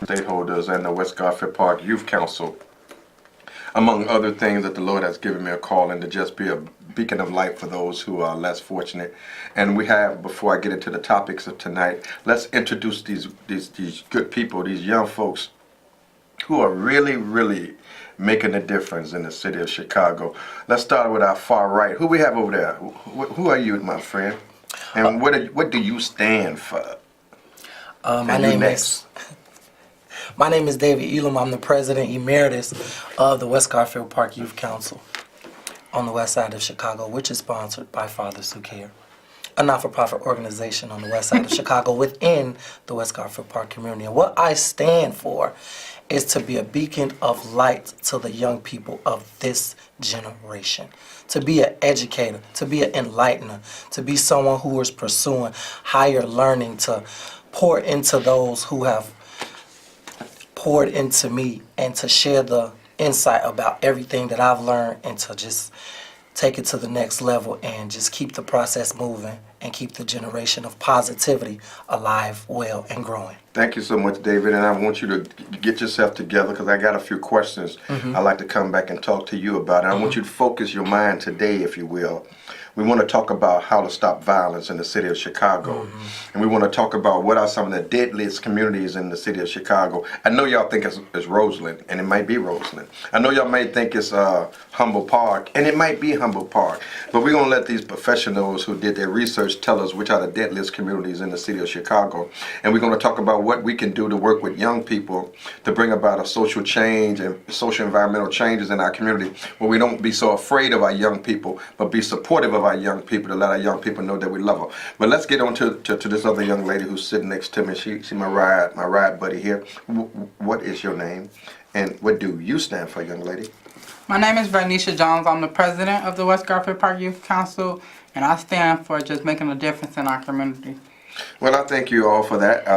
stakeholders and the West Garfield Park Youth Council, among other things that the Lord has given me a calling to just be a beacon of light for those who are less fortunate. And we have, before I get into the topics of tonight, let's introduce these good people, these young folks who are really making a difference in the city of Chicago. Let's start with our far right. Who we have over there? Who are you, my friend? And what do you stand for? My name is David Elam. I'm the president emeritus of the West Garfield Park Youth Council on the west side of Chicago, which is sponsored by Fathers Who Care, a not-for-profit organization on the west side of Chicago within the West Garfield Park community. And what I stand for is to be a beacon of light to the young people of this generation, to be an educator, to be an enlightener, to be someone who is pursuing higher learning, to pour into those who have poured into me, and to share the insight about everything that I've learned, and to just take it to the next level and just keep the process moving and keep the generation of positivity alive, well, and growing. Thank you so much, David, and I want you to get yourself together because I got a few questions I'd like to come back and talk to you about. And I want you to focus your mind today, if you will. We want to talk about how to stop violence in the city of Chicago. And we want to talk about what are some of the deadliest communities in the city of Chicago. I know y'all think it's Roseland, and it might be Roseland. I know y'all may think it's Humboldt Park, and it might be Humboldt Park. But we're going to let these professionals who did their research tell us which are the deadliest communities in the city of Chicago. And we're going to talk about what we can do to work with young people to bring about a social change and social environmental changes in our community, where we don't be so afraid of our young people, but be supportive of our young people, to let our young people know that we love them. But let's get on to this other young lady who's sitting next to me. She's my ride buddy here. What is your name, and what do you stand for, young lady? My name is Vernisha Jones. I'm the president of the West Garfield Park Youth Council, and I stand for just making a difference in our community. Well, I thank you all for that,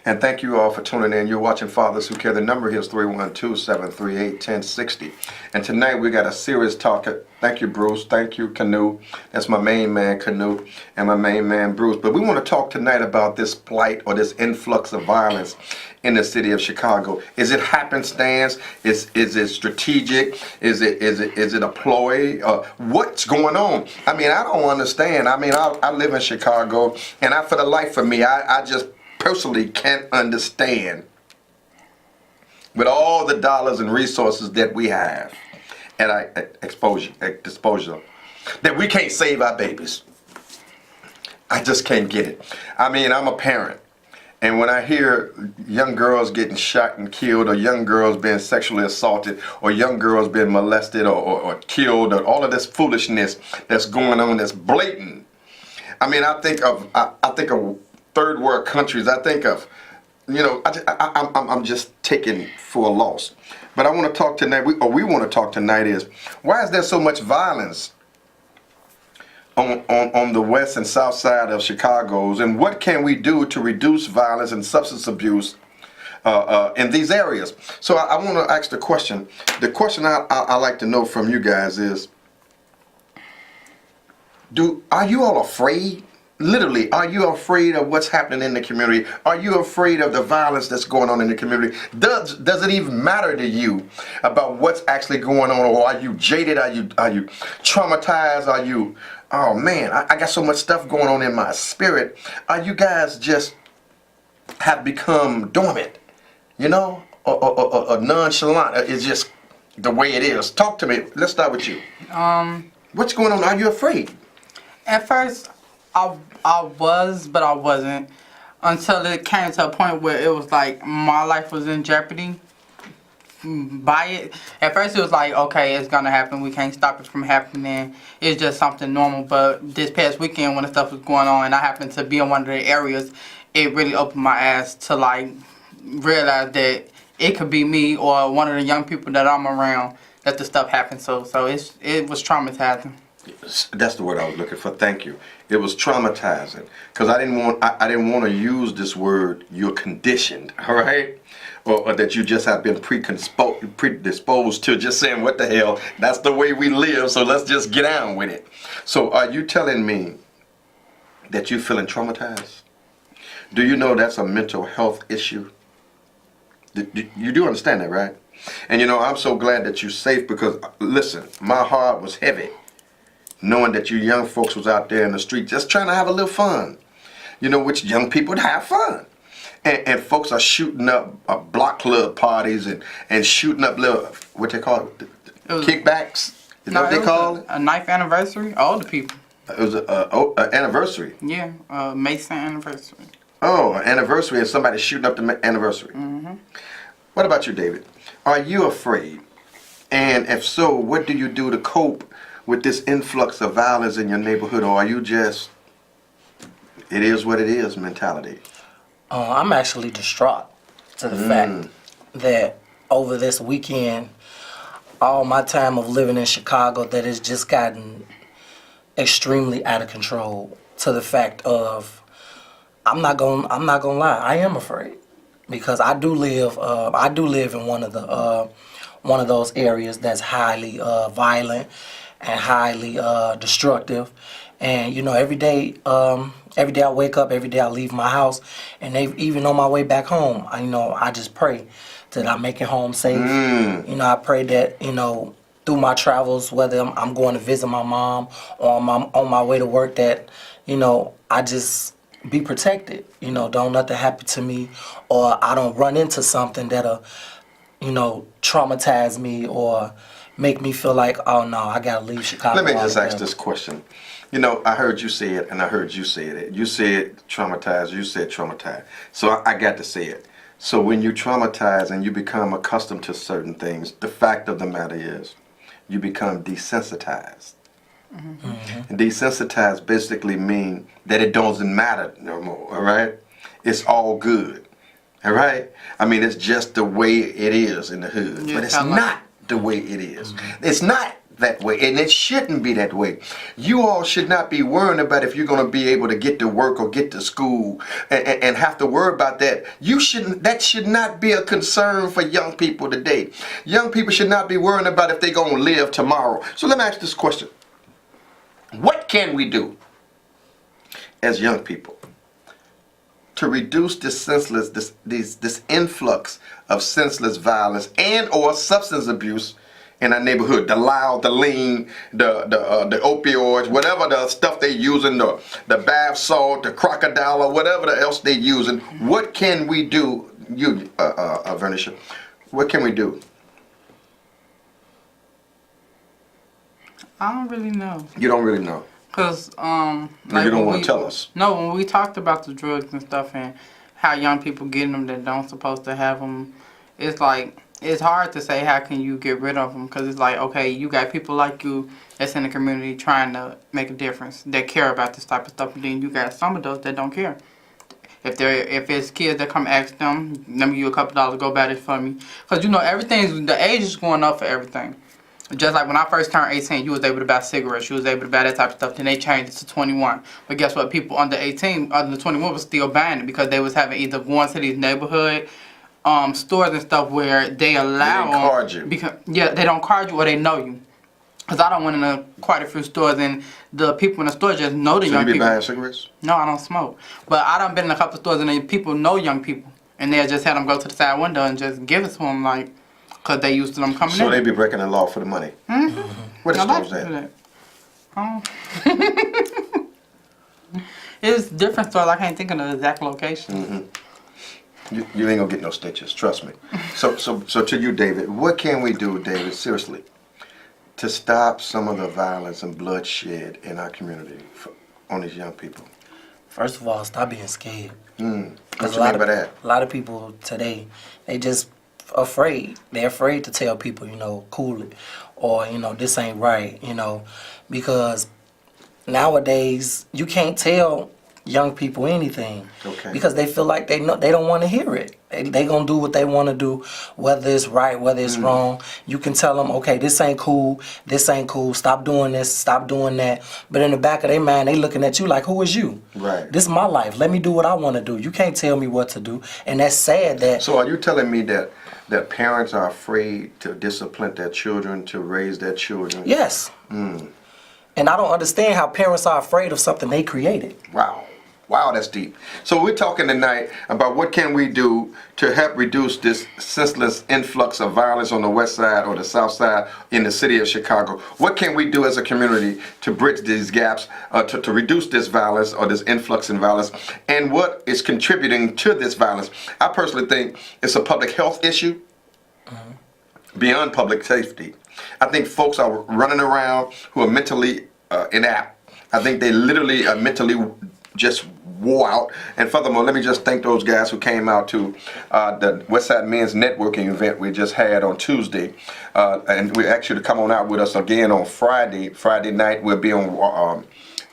and thank you all for tuning in. You're watching Fathers Who Care. The number here is 312-738-1060. And tonight we got a serious talk. Thank you, Bruce. Thank you, Canoe. That's my main man, Canoe, and my main man, Bruce. But we want to talk tonight about this plight or this influx of violence in the city of Chicago. Is it happenstance? Is it strategic? Is it a ploy? What's going on? I mean, I don't understand. I mean, I live in Chicago, and for the life of me, I just personally can't understand, with all the dollars and resources that we have at our disposal, that we can't save our babies. I just can't get it. I mean, I'm a parent, and when I hear young girls getting shot and killed, or young girls being sexually assaulted, or young girls being molested or killed, or all of this foolishness that's going on, that's blatant. I mean, I think of third world countries. I think of, I'm just taken for a loss. But I want to talk tonight. We want to talk tonight is, why is there so much violence on the west and south side of Chicago, and what can we do to reduce violence and substance abuse in these areas? So I want to ask the question. The question I like to know from you guys is, are you all afraid? Literally, are you afraid of what's happening in the community? Are you afraid of the violence that's going on in the community? Does it even matter to you about what's actually going on? Or are you jaded? Are you traumatized? Are you, oh man, I got so much stuff going on in my spirit. Are you guys just have become dormant, or nonchalant? It's just the way it is. Talk to me. Let's start with you. What's going on? Are you afraid? At first, I was, but I wasn't, until it came to a point where it was like my life was in jeopardy by it. At first it was like, okay, it's gonna happen, we can't stop it from happening, it's just something normal. But this past weekend, when the stuff was going on and I happened to be in one of the areas, it really opened my eyes to like realize that it could be me or one of the young people that I'm around that the stuff happened. So it was traumatizing. That's the word I was looking for. Thank you. It was traumatizing because I didn't want to use this word. You're conditioned, all right, or that you just have been predisposed to just saying, "What the hell? That's the way we live. So let's just get on with it." So are you telling me that you're feeling traumatized? Do you know that's a mental health issue? You do understand that, right? And you know, I'm so glad that you're safe because, listen, my heart was heavy knowing that you young folks was out there in the street just trying to have a little fun. You know, which young people would have fun. And folks are shooting up block club parties and shooting up little, what they call it, kickbacks? Is that what they call it? A ninth anniversary, older people. It was an anniversary. Yeah, Mason anniversary. Oh, an anniversary and somebody shooting up the anniversary. Mm-hmm. What about you, David? Are you afraid? And if so, what do you do to cope with this influx of violence in your neighborhood? Or are you just, it is what it is mentality? I'm actually distraught to the fact that over this weekend, all my time of living in Chicago, that it's just gotten extremely out of control to the fact of, I'm not gonna lie, I am afraid because I do live in one of those areas that's highly violent and highly destructive. And you know, every day I wake up, every day I leave my house, and even on my way back home, I just pray that I make it home safe. You know, I pray that, you know, through my travels, whether I'm going to visit my mom or on my way to work, that, you know, I just be protected. You know, don't nothing happen to me, or I don't run into something that'll, you know, traumatize me or make me feel like, oh no, I gotta leave Chicago. Let me just ask this question. You know, I heard you say it, and I heard you say it. You said traumatized, you said traumatized. So I got to say it. So when you traumatize and you become accustomed to certain things, the fact of the matter is, you become desensitized. And desensitized basically mean that it doesn't matter no more, all right? It's all good, all right? I mean, it's just the way it is in the hood, but it's not the way it is. It's not that way, and it shouldn't be that way. You all should not be worrying about if you're going to be able to get to work or get to school and have to worry about that. That should not be a concern for young people today. Young people should not be worrying about if they're going to live tomorrow. So let me ask this question. What can we do as young people to reduce this influx of senseless violence and or substance abuse in our neighborhood? The loud, the lean, the opioids, whatever the stuff they using, the bath salt, the crocodile, or whatever else they using. What can we do, Vernisha? What can we do? I don't really know. You don't really know. Cause like you don't want to tell us. No, when we talked about the drugs and stuff and how young people getting them that don't supposed to have them, it's like it's hard to say how can you get rid of them, because it's like, okay, you got people like you that's in the community trying to make a difference, that care about this type of stuff, and then you got some of those that don't care. If it's kids that come ask them, let me give you a couple dollars, go buy this for me, because you know the age is going up for everything. Just like when I first turned 18, you was able to buy cigarettes, you was able to buy that type of stuff. Then they changed it to 21. But guess what? People under 18, under 21 was still buying it because they was having either going to these neighborhood stores and stuff where they allow they don't card you. Because, yeah, they don't card you or they know you. Because I don't went in quite a few stores and the people in the store just know the young people. So you be buying cigarettes? No, I don't smoke. But I done been in a couple of stores and the people know young people. And they'll just have them go to the side window and just give it to them like, because they used to them coming in. So they be breaking the law for the money. What is stores that? It's different stores. I can't think of the exact location. You ain't gonna get no stitches, trust me. So to you, David, what can we do, David, seriously, to stop some of the violence and bloodshed in our community on these young people? First of all, stop being scared. What you mean by that? A lot of people today, they just afraid. They're afraid to tell people, you know, cool it, or, you know, this ain't right, you know, because nowadays you can't tell young people anything, because they feel like they don't want to hear it. They gonna do what they want to do, whether it's right, whether it's wrong. You can tell them, okay, this ain't cool, stop doing this, stop doing that. But in the back of their mind, they looking at you like, who is you? Right. This is my life. Let me do what I want to do. You can't tell me what to do. And that's sad that... So are you telling me that parents are afraid to discipline their children, to raise their children? Yes. And I don't understand how parents are afraid of something they created. Wow. Wow, that's deep. So we're talking tonight about what can we do to help reduce this senseless influx of violence on the west side or the south side in the city of Chicago. What can we do as a community to bridge these gaps, to reduce this violence or this influx in violence, and what is contributing to this violence? I personally think it's a public health issue beyond public safety. I think folks are running around who are mentally inapt. I think they literally are mentally just wore out. And furthermore, let me just thank those guys who came out to the Westside Men's Networking event we just had on Tuesday. And we actually come on out with us again on Friday. Friday night we'll be on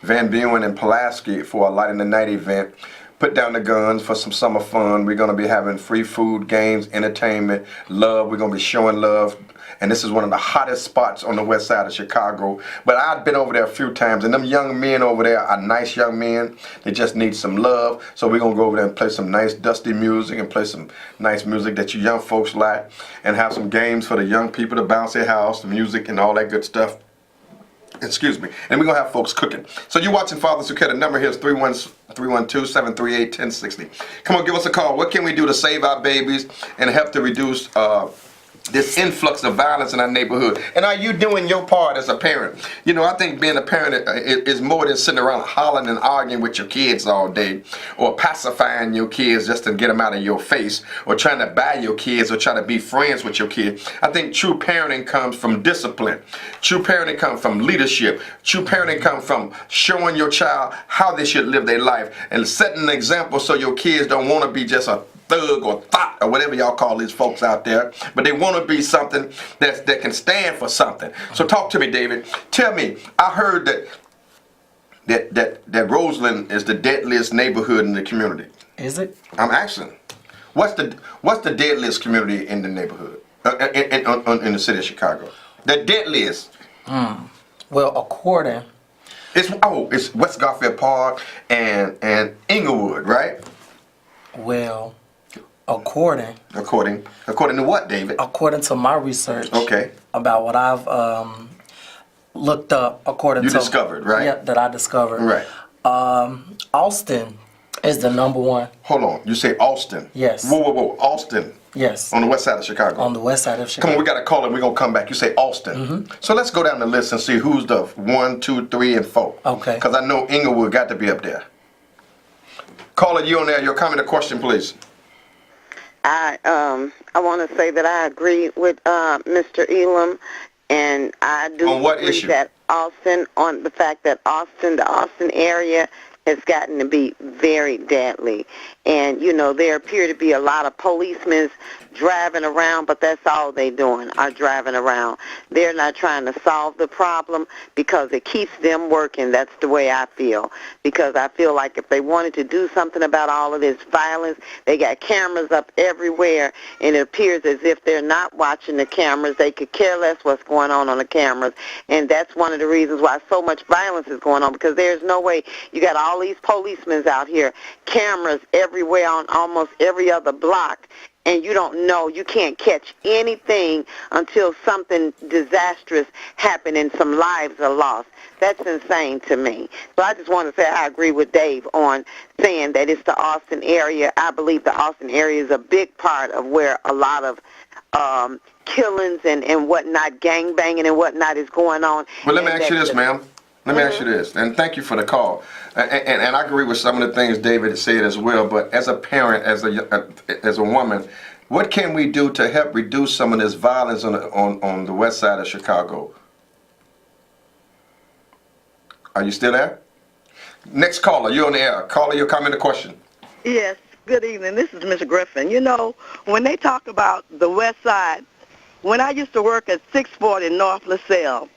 Van Buren and Pulaski for a Light in the Night event. Put down the guns for some summer fun. We're going to be having free food, games, entertainment, love. We're going to be showing love. And this is one of the hottest spots on the west side of Chicago. But I've been over there a few times, and them young men over there are nice young men. They just need some love. So we're going to go over there and play some nice dusty music and play some nice music that you young folks like, and have some games for the young people to bounce their house, the music and all that good stuff. Excuse me. And we're going to have folks cooking. So you're watching Father Suquet. The number here is 312-738-1060. Come on, give us a call. What can we do to save our babies and help to reduce this influx of violence in our neighborhood? And are you doing your part as a parent? You know, I think being a parent is more than sitting around hollering and arguing with your kids all day, or pacifying your kids just to get them out of your face, or trying to buy your kids, or trying to be friends with your kids. I think true parenting comes from discipline. True parenting comes from leadership. True parenting comes from showing your child how they should live their life and setting an example so your kids don't want to be just a thug or thought or whatever y'all call these folks out there, but they want to be something that can stand for something. So talk to me, David. Tell me, I heard that Roseland is the deadliest neighborhood in the community. Is it? I'm asking, what's the deadliest community in the neighborhood in the city of Chicago? The deadliest. Well, according. It's West Garfield Park and Inglewood, right? Well, according to what, David? According to my research, Okay. about what I've looked up, You discovered, right? Yeah, that I discovered. Right. Austin is the number one. Hold on. You say Austin? Yes. Whoa. Austin. Yes. On the west side of Chicago. On the west side of Chicago. Come on, we got to call it. We're going to come back. You say Austin. So let's go down the list and see who's the 1, 2, 3, and 4. Okay. Because I know Inglewood got to be up there. Caller, you on there. Your comment or question, please. I want to say that I agree with Mr. Elam, and I do On what agree issue? that Austin, on the fact that the Austin area has gotten to be very deadly. And, you know, there appear to be a lot of policemen driving around, but that's all they doing, are driving around. They're not trying to solve the problem because it keeps them working. That's the way I feel. Because I feel like if they wanted to do something about all of this violence, they got cameras up everywhere, and it appears as if they're not watching the cameras. They could care less what's going on the cameras. And that's one of the reasons why so much violence is going on, because there's no way. You got all these policemen out here, cameras everywhere on almost every other block, and you don't know, you can't catch anything until something disastrous happened and some lives are lost. That's insane to me. So I just want to say I agree with Dave on saying that it's the Austin area. I believe the Austin area is a big part of where a lot of killings and whatnot, gangbanging and whatnot is going on. Well, let me ask you this, ma'am. Let me ask you this, and thank you for the call. And I agree with some of the things David said as well. But as a parent, as a woman, what can we do to help reduce some of this violence on the west side of Chicago? Are you still there? Next caller, you're on the air. Caller, your comment or question? Yes, good evening. This is Miss Griffin. You know, when they talk about the west side, when I used to work at 640 North LaSalle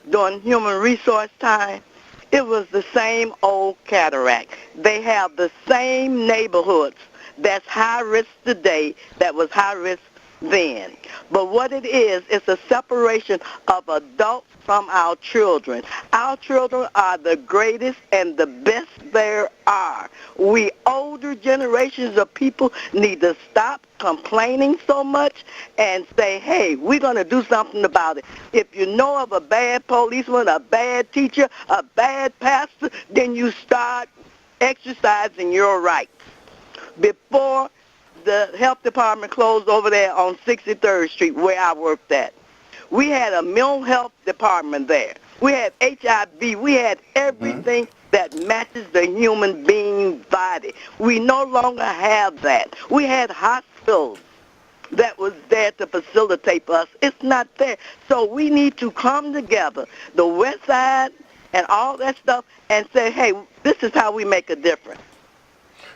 during human resource time, it was the same old cataract. They have the same neighborhoods that's high risk today that was high risk then. But what it is, it's a separation of adults from our children. Our children are the greatest and the best there are. We older generations of people need to stop complaining so much and say, hey, we're going to do something about it. If you know of a bad policeman, a bad teacher, a bad pastor, then you start exercising your rights. Before the health department closed over there on 63rd Street where I worked at, we had a mental health department there. We had HIV. We had everything that matches the human being body. We no longer have that. We had hospitals that was there to facilitate us. It's not there. So we need to come together, the West Side and all that stuff, and say, hey, this is how we make a difference.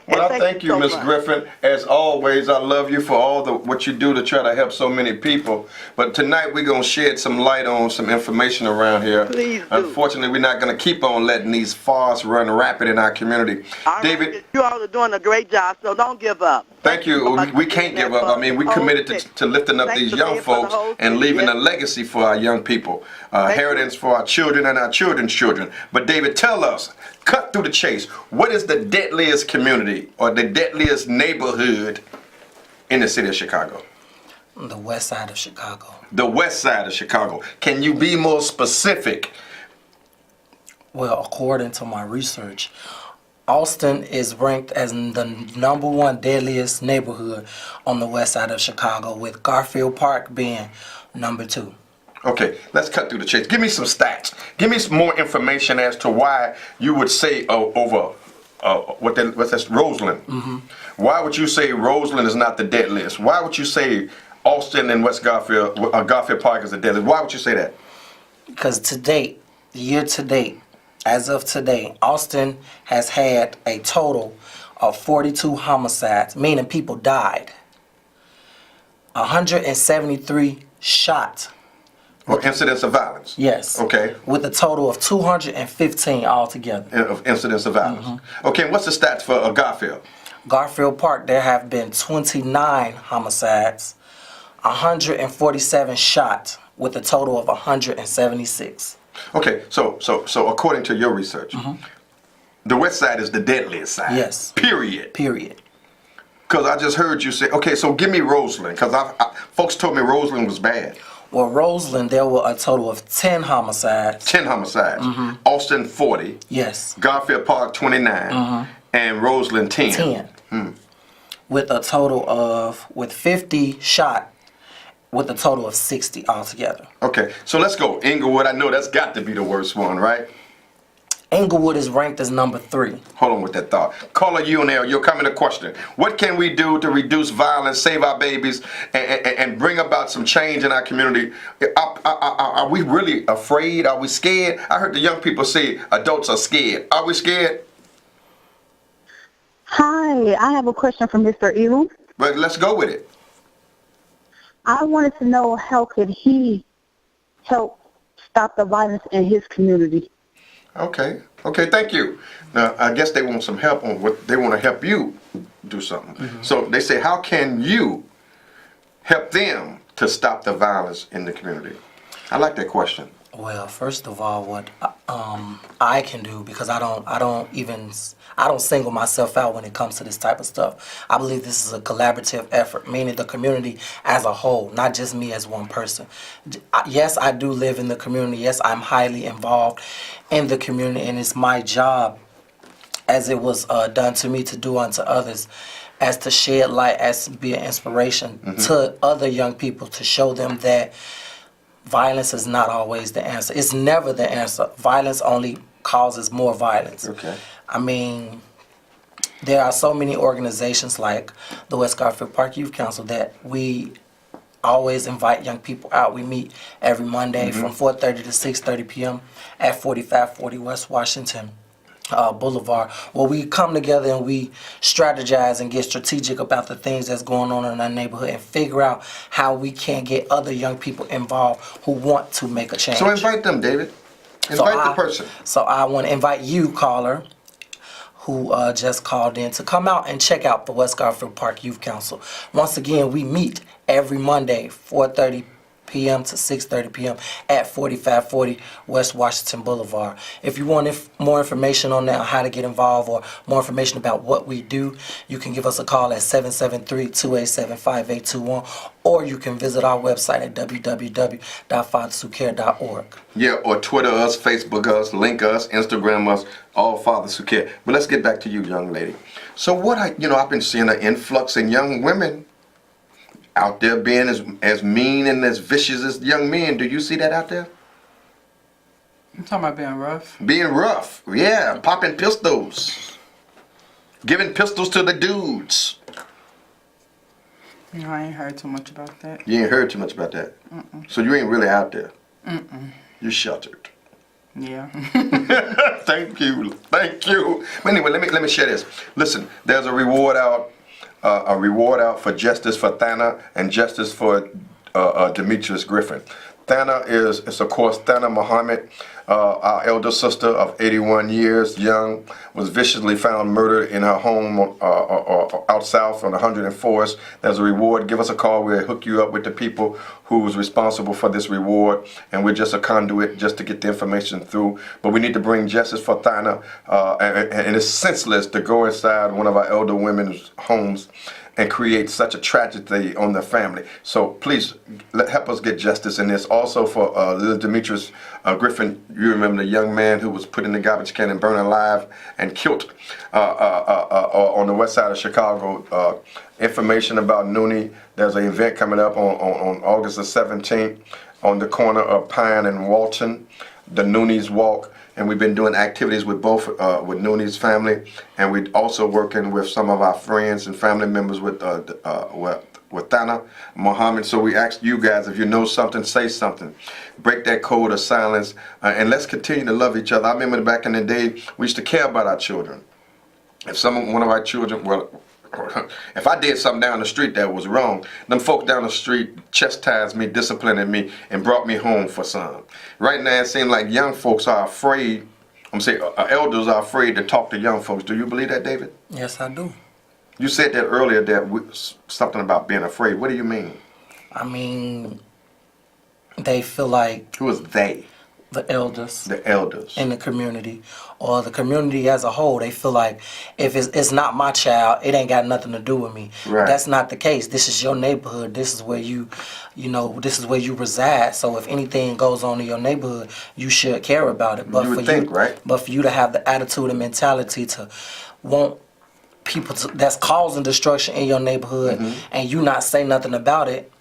Well, And I thank you, so Ms. much. Griffin. As always, I love you for all what you do to try to help so many people. But tonight we're going to shed some light on some information around here. Please do. Unfortunately, we're not going to keep on letting these farce run rapid in our community. All right, David, you all are doing a great job, so don't give up. thank you. We can't give up. I mean, we're committed to lifting up Thanks these for young being for the folks whole and city, leaving yes. a legacy for our young people, you. inheritance for our children and our children's children. But David, tell us, cut through the chase, what is the deadliest community or the deadliest neighborhood in the city of Chicago? The west side of Chicago. The west side of Chicago. Can you be more specific? Well, according to my research, Austin is ranked as the #1 deadliest neighborhood on the west side of Chicago, with Garfield Park being #2. Okay, let's cut through the chase. Give me some stats. Give me some more information as to why you would say over what's that, Roseland. Why would you say Roseland is not the deadliest? Why would you say Austin and West Garfield, Garfield Park is the deadliest? Why would you say that? Because to date, year to date, as of today, Austin has had a total of 42 homicides, meaning people died. 173 shot. Or incidents of violence? Yes. Okay. With a total of 215 altogether. Of incidents of violence. Okay, and what's the stats for Garfield? Garfield Park, there have been 29 homicides, 147 shot, with a total of 176. Okay, so according to your research, the west side is the deadliest side. Yes. Period. Period. Because I just heard you say, okay, so give me Roseland, because folks told me Roseland was bad. Well, Roseland, there were a total of 10 homicides. 10 homicides. Austin 40. Yes. Garfield Park 29. And Roseland 10. 10. With a total of, with 50 shot, with a total of 60 altogether. Okay, so let's go. Inglewood, I know that's got to be the worst one, right? Inglewood is ranked as #3. Hold on with that thought. Caller, you and there, you're coming to question. What can we do to reduce violence, save our babies, and bring about some change in our community? Are we really afraid? Are we scared? I heard the young people say adults are scared. Are we scared? Hi, I have a question for Mr. Elam. But let's go with it. I wanted to know how could he help stop the violence in his community? Okay, thank you. Now, I guess they want some help on what they want to help you do something. So they say, how can you help them to stop the violence in the community? I like that question. Well, first of all, what I can do, because I don't single myself out when it comes to this type of stuff. I believe this is a collaborative effort, meaning the community as a whole, not just me as one person. Yes, I do live in the community. Yes, I'm highly involved in the community, and it's my job, as it was done to me, to do unto others, as to shed light, as to be an inspiration to other young people, to show them that violence is not always the answer. It's never the answer. Violence only causes more violence. Okay. I mean, there are so many organizations like the West Garfield Park Youth Council that we always invite young people out. We meet every Monday from 4:30 to 6:30 p.m. at 4540 West Washington Boulevard, where we come together and we strategize and get strategic about the things that's going on in our neighborhood and figure out how we can get other young people involved who want to make a change. So invite them, David. Invite the person. So I want to invite you, caller, who just called in, to come out and check out the West Garfield Park Youth Council. Once again, we meet every Monday, 4:30 p.m. to 6:30 p.m. at 4540 West Washington Boulevard. If you want more information on that, how to get involved, or more information about what we do, you can give us a call at 773-287-5821, or you can visit our website at www.fatherswhocare.org. Yeah, or Twitter us, Facebook us, link us, Instagram us, all Fathers Who Care. But let's get back to you, young lady. So I've been seeing an influx in young women out there being as mean and as vicious as young men. Do you see that out there? You talking about being rough? Being rough, yeah, popping pistols, giving pistols to the dudes. No, I ain't heard too much about that. You ain't heard too much about that. So you ain't really out there. You're sheltered. Yeah. Thank you. But anyway, let me share this. Listen, there's a reward out for justice for Thana and justice for Demetrius Griffin. Thana is of course Thana Muhammad, our elder sister of 81 years young, was viciously found murdered in her home out south on 104th. There's a reward. Give us a call. We'll hook you up with the people who was responsible for this reward, and we're just a conduit just to get the information through. But we need to bring justice for Thana, and it's senseless to go inside one of our elder women's homes and create such a tragedy on the family. So please help us get justice in this. Also for little Demetrius Griffin, you remember the young man who was put in the garbage can and burned alive and killed on the west side of Chicago. Information about Nooney, there's an event coming up on August the 17th on the corner of Pine and Walton, the Nooney's Walk. And we've been doing activities with both with Nooney's family, and we're also working with some of our friends and family members with Thana Muhammad. So we ask you guys, if you know something, say something. Break that code of silence, and let's continue to love each other. I remember back in the day, we used to care about our children. If one of our children, if I did something down the street that was wrong, them folk down the street chastised me, disciplining me, and brought me home for some. Right now, it seems like young folks are afraid. Elders are afraid to talk to young folks. Do you believe that, David? Yes, I do. You said that earlier, something about being afraid. What do you mean? I mean, they feel like Who is they? the elders. The elders. In the community, or the community as a whole, they feel like if it's not my child, it ain't got nothing to do with me. Right. That's not the case. This is your neighborhood. This is where this is where you reside. So if anything goes on in your neighborhood, you should care about it. But You would think, right? But for you to have the attitude and mentality to want people that's causing destruction in your neighborhood, and you not say nothing about it,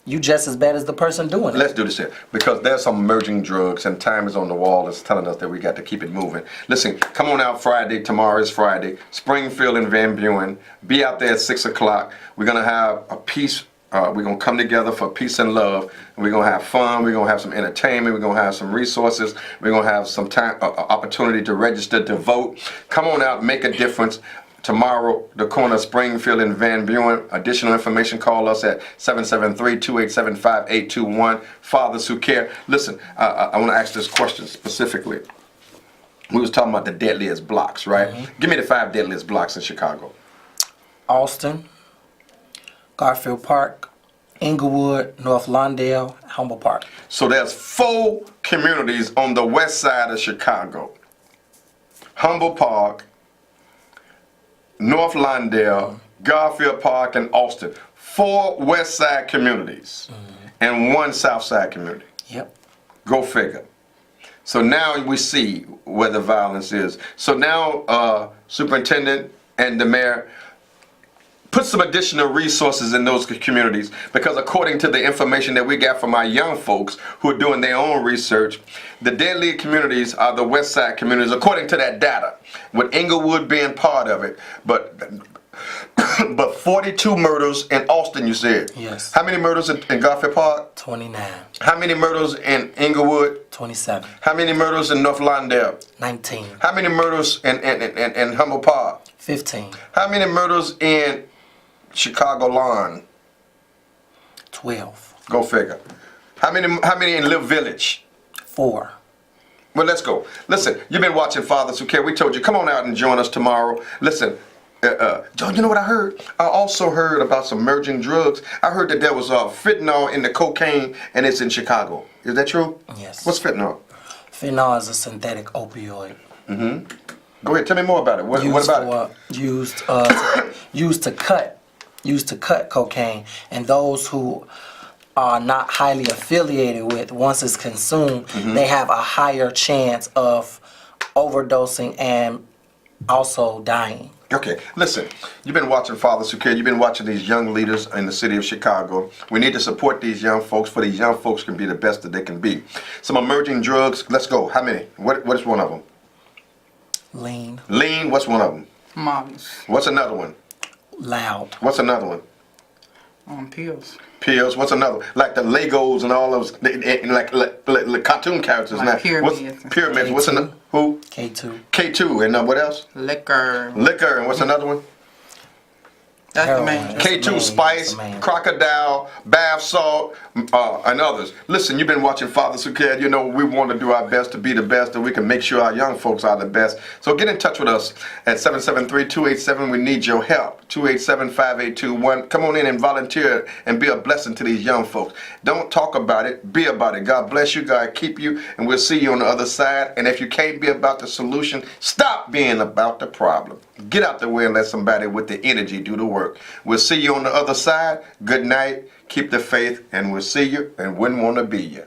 you just as bad as the person doing it. Let's do this here, because there's some emerging drugs, and time is on the wall that's telling us that we got to keep it moving. Listen, come on out Friday. Tomorrow is Friday. Springfield and Van Buren. Be out there at 6 o'clock. We're going to have a peace. We're going to come together for peace and love. And we're going to have fun. We're going to have some entertainment. We're going to have some resources. We're going to have some time, opportunity to register to vote. Come on out, make a difference. Tomorrow, the corner of Springfield and Van Buren. Additional information, call us at 773-287-5821. Fathers Who Care. Listen, I want to ask this question specifically. We was talking about the deadliest blocks, right? Give me the 5 deadliest blocks in Chicago. Austin, Garfield Park, Inglewood, North Lawndale, Humble Park. So there's 4 communities on the west side of Chicago. Humble Park, North Lawndale, Garfield Park, and Austin. 4 west side communities and 1 south side community. Yep. Go figure. So now we see where the violence is. So now superintendent and the mayor put some additional resources in those communities, because according to the information that we got from our young folks who are doing their own research, the deadly communities are the west side communities, according to that data, with Inglewood being part of it. But 42 murders in Austin, you said? Yes. How many murders in Garfield Park? 29. How many murders in Inglewood? 27. How many murders in North Lawndale? 19. How many murders in Humble Park? 15. How many murders in Chicago Lawn? 12. Go figure. How many in Live Village? 4. Well, let's go. Listen, you've been watching Fathers Who Care. We told you, come on out and join us tomorrow. Listen, John, you know what I heard? I also heard about some emerging drugs. I heard that there was fentanyl in the cocaine, and it's in Chicago. Is that true? Yes. What's fentanyl? Fentanyl is a synthetic opioid. Go ahead, tell me more about it. What about it? Used to cut cocaine, and those who are not highly affiliated with, once it's consumed, they have a higher chance of overdosing and also dying. Okay, listen, you've been watching Father Sukir, you've been watching these young leaders in the city of Chicago. We need to support these young folks, for these young folks can be the best that they can be. Some emerging drugs, let's go. How many? What is one of them? Lean. Lean, what's one of them? Molly's. What's another one? Loud. What's another one? Pills. Pills, what's another? Like the Legos and all those, like cartoon characters. Like now. pyramids. What's pyramids? What's another? Who? K2. K2, and what else? Liquor. Liquor, and what's another one? That's the Heroin. main. That's the K2 main- Spice, that's the main. Crocodile, Bath Salt, and others. Listen, you've been watching Father Sukir. You know, we want to do our best to be the best, and we can make sure our young folks are the best. So get in touch with us at 773-287. We need your help. 287-5821. Come on in and volunteer and be a blessing to these young folks. Don't talk about it, be about it. God bless you, God keep you, and we'll see you on the other side. And if you can't be about the solution, stop being about the problem. Get out the way and let somebody with the energy do the work. We'll see you on the other side. Good night. Keep the faith, and we'll see you and wouldn't want to be you.